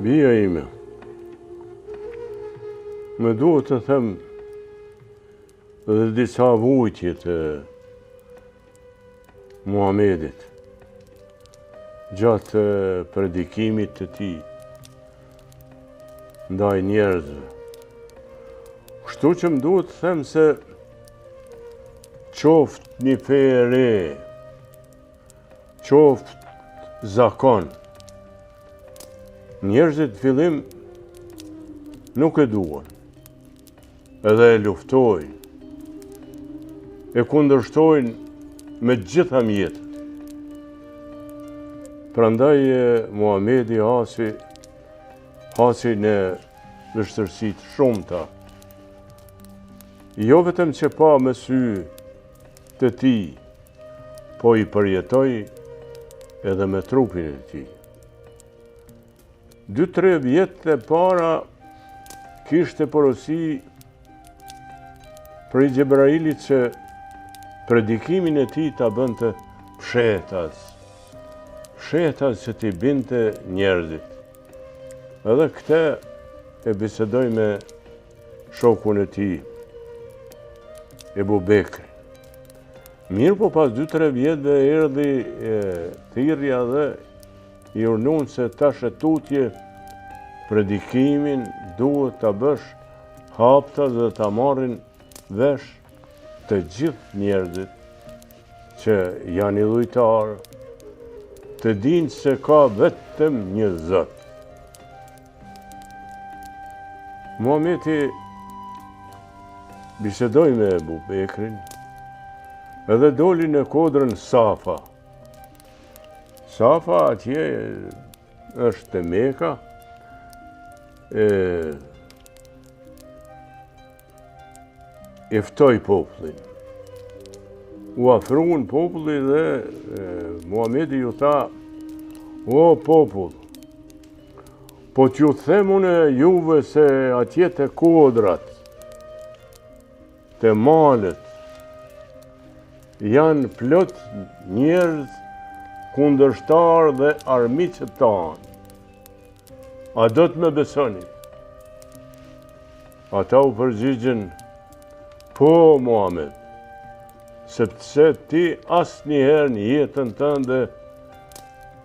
Bia ime, më duhet të them dhe disa vujtje të Muhamedit gjatë predikimit të tij ndaj njerëzve. Kështu që më duhet të them se qoftë një fe e re, qoftë zakon, njerëzit fillim nuk e duan, edhe e luftojnë, e kundërshtojnë me gjitha mjetët. Prandaj Muhamedi hasi në vështërsitë shumëta. Jo vetëm që pa me sy të tij, po i përjetoi edhe me trupin e tij. 2-3 vjet e para kishte porosi prej Gjebrailit që predikimin e tij ta bënte fshetas që t'i binte njerëzit. Edhe këtë e bisedoj me shokun e tij, Ebu Bekri. Mirë po pas 2-3 vjetëve erdhi thirrja dhe i urnun se tash e tutje predikimin duhet ta bësh hapta dhe ta marrin vesh të gjithë njerëzit që janë idhujtarë, të dinë se ka vetëm një Zot. Muhamedi bisedoi me Ebu Bekrin edhe doli në kodrën Safa. Safa atje është te Meka, e ftoi popullin. U afruan populli dhe Muhamedi ju tha: "O popull, po t'ju them unë juve se atje te kodrat, te malet, janë plot njerëz kundërshtar dhe armiqët tanë. A do të më besoni?" Ata u përgjigjen: "Po, Muhammed, sepse ti asnjëherë në jetën tënde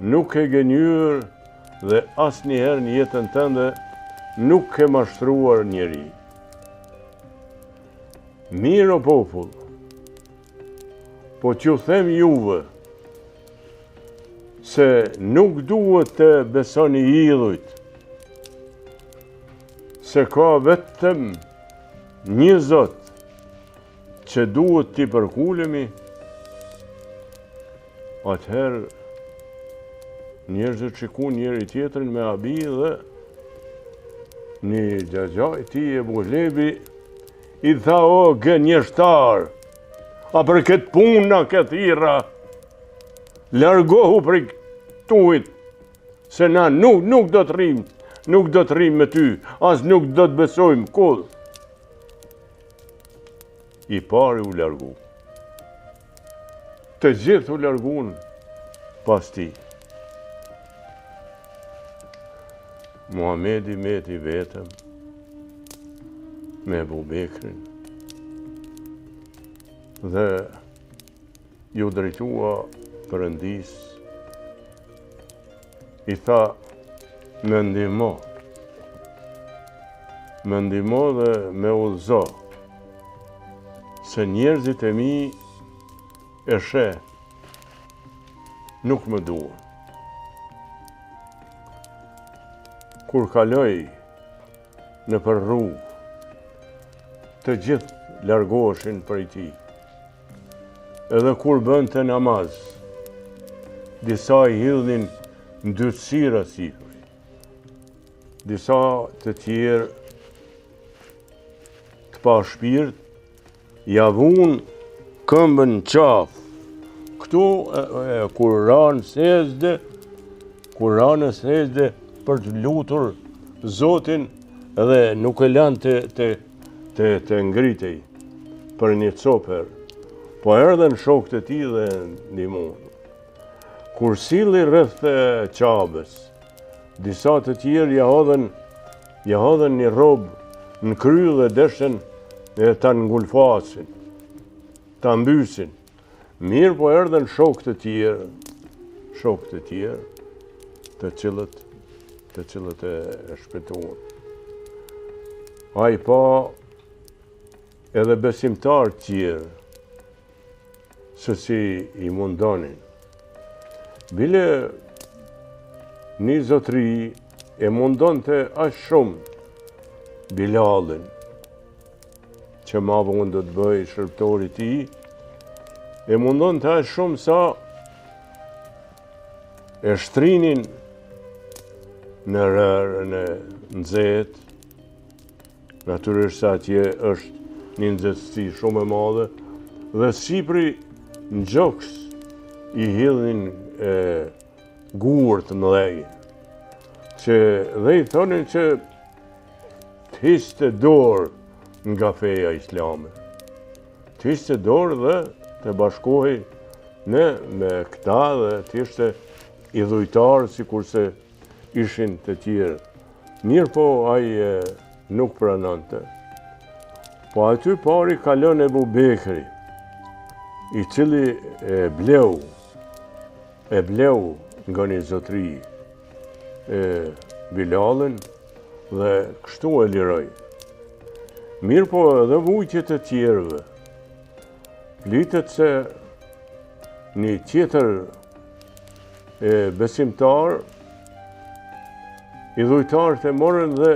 nuk e gënjur dhe asnjëherë në jetën tënde nuk ke mashtruar njeri. Mirë o popull, po t'ju them juve se nuk duhet të besoni idhujt, se ka vetëm një Zot që duhet t'i përkulemi." Atëherë njerëzit shikuan njëri tjetrin me abi dhe një xhaxha i tij Ebu Lebi i tha: "O gënjeshtar, a për këtë punë na ke thirra? Largohu prej tuit, se na nuk do të rrim me ty, as nuk do të besojmë kurrë." I pari u largu. Të gjithë u larguan pas tij. Muhamedi meti vetëm me Ebu Bekrin dhe ju drejtua Perëndis, i tha: "Më ndihmo dhe me udhëzo, se njerëzit e mi e sheh, nuk më duan." Kur kaloi në për rrugë, të gjithë largoheshin prej tij. Edhe kur bënte namaz, disa i hidhnin ndyrësira sipër, disa të tjerë të pa shpirt ja vun këmbën qafë. Këtu kur ranë sejdë për të lutur Zotin dhe nuk e lanë të ngritej për një coper, po erdhen shokët e tij dhe ndihmuan. Kur silli rreth Qabës, Disa të tjerë ja hodhen një robë në kry dhe deshen e ta ngulfasin, ta mbysin. Mirë po erdhen shok të tjerë, të cilët e shpëtuan. Ai pa edhe besimtar tjerë, se si i mundonin. Bile një zotri e mundonte aq shumë Bilalin, që ma vonë do të bëj shërptori i tij, e mundonte aq shumë sa e shtrinin në rërë, në nxehtë, natyrisht se atje është një nxehtësi shumë e madhe, dhe sipri në gjoks i hidhin gurë të mëdhej, që dhe i thonin që të histe dorë nga feja islame. Të histe dorë dhe të bashkohej me këta dhe të ishte i dhujtarë si kurse ishin të tjerë. Mirë po ai nuk pranonte. Po aty pari kalon Ebu Bekri, i cili e bleu nga një zotri Bilalin dhe kështu e liroj. Mirë po edhe vujtjet e tjerëve. Flitet se një tjetër besimtar, i dhujtarët e morën dhe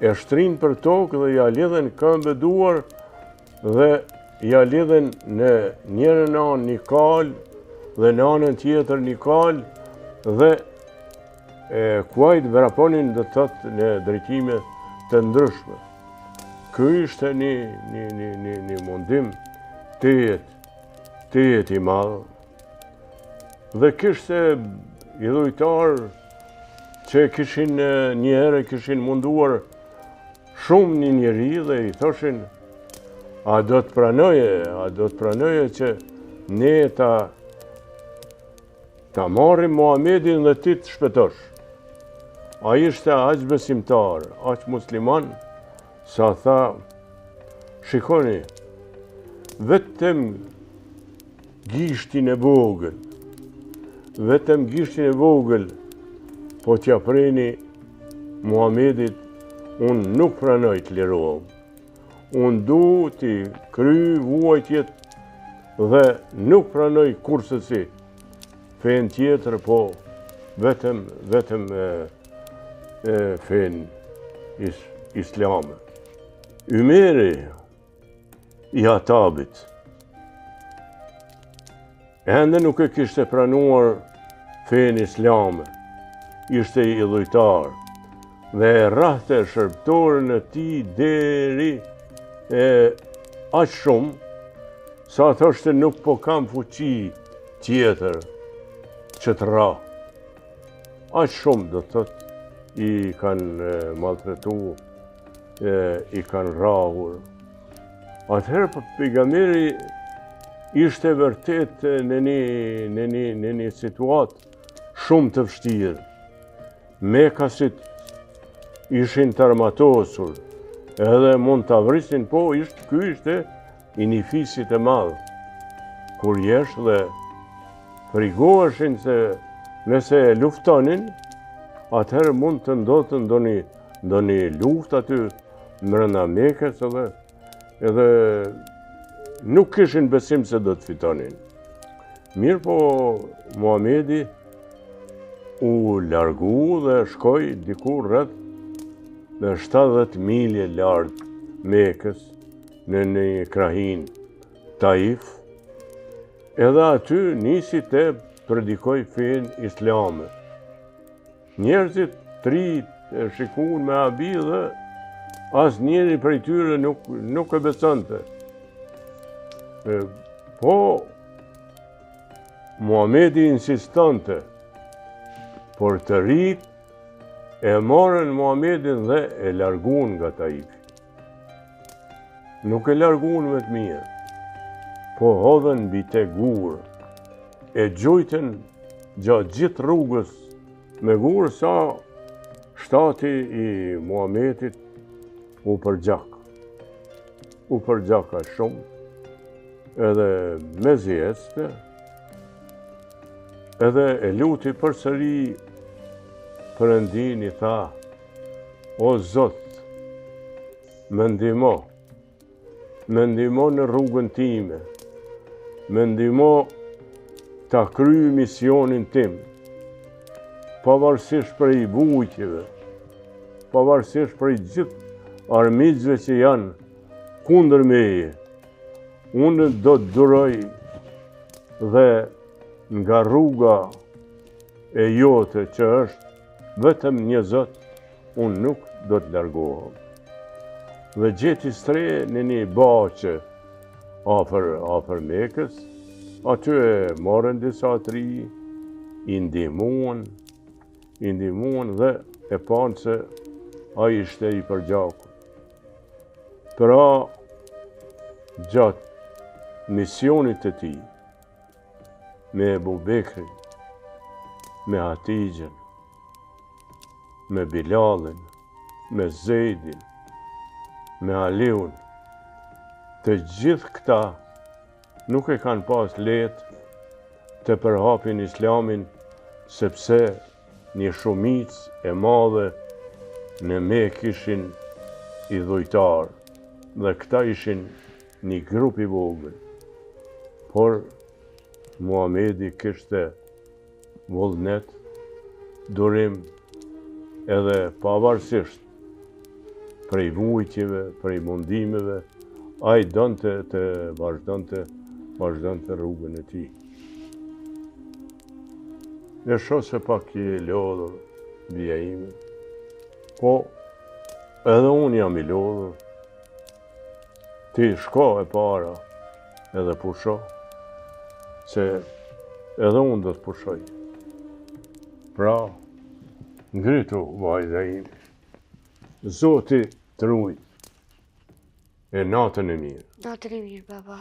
e shtrin për tokë dhe ja lidhen këmbë duar dhe ja lidhen në njërën anë një kalë dhe në anën tjetër një kalë dhe kuajt vraponin dhe thot në drejtime të ndryshme. Ky ishte një mundim të jetë i madh. Dhe kishte i dhujtarë që një herë kishin munduar shumë një njeri dhe i thoshin a do të pranoje që ne ta marrim Muhamedin dhe ti të shpëtosh. Ai ishte aq besimtar, aq musliman, sa tha, shikoni, vetëm gishtin e vogël, po t'ja preni Muhamedit, unë nuk pranoj të lirohem. Unë du t'i kry vuajtjet dhe nuk pranoj kursesi fen tjetër, po vetëm fen islame. Ymeri i Hatabit ende nuk e kishte pranuar fen islame, ishte i dhujtar dhe rrahte shërptorën e tij deri aq shumë sa thoshte nuk po kam fuqi tjetër që të rra. Aq shumë do të thot i kanë maltretuar, i kanë rrahur. Atëherë pejgamberi ishte vërtet në një situatë shumë të vështirë. Mekasit ishin të armatosur, edhe mund të avrisin, po ky ishte i një fisit e madhë. Kur jesh dhe frigoheshin se nëse luftonin, atëherë mund të ndodhte luft aty brenda Mekës edhe nuk kishin besim se do të fitonin. Mirë po Muhamedi u largu dhe shkoi diku rreth 70 milje lart Mekës në një krahin Taif, edhe aty nisi të predikoj fen islame. Njerëzit shikuan me abi dhe as njeri prej tyre nuk e besonte. Po Muhamedi insistonte, por të rit e morën Muhamedin dhe e larguan nga Taifi. Nuk e larguan me të mirë, po hodhen mbi te gurë, e gjujten gjatë gjithë rrugës Me gurë sa shtati i Muhamedit u përgjak. U përgjaka shumë, edhe me zjeste, edhe e luti përsëri Perëndin i tha, o Zot, më ndihmo në rrugën time, më ndihmo ta kryej misionin tim, pavarësisht prej bujqeve, pavarësisht prej gjithë armiqve që janë kundër meje. Unë do të duroj dhe nga rruga e jote që është vetëm një Zot, unë nuk do të largohem. Dhe gjeti stre në një baqe afër Mekës, aty e morën disa tri, i ndihmuan dhe e panë se ai ishte i përgjakur. Pra, gjatë misionit të tij, me Ebu Bekrin, me Hatixhen, me Bilalin, me Zeidin, me Aliun, të gjithë këta nuk e kanë pas lehtë të përhapin Islamin, sepse një shumicë e madhe në Mekë ishin idhujtar, dhe këta ishin një grup i vogël. Por Muhamedi kishte vullnet, durim, edhe pavarësisht prej vujqjeve, prej mundimeve, ai donte të vazhdonte rrugën e tij. E shoh se pak i lodhur bia ime, po edhe unë jam i lodhur. Ti shko e para edhe pusho, se edhe unë do të pushoj. Pra, ngritu, vajza ime. Zoti të rujt e natën e mirë. Natën e mirë, baba.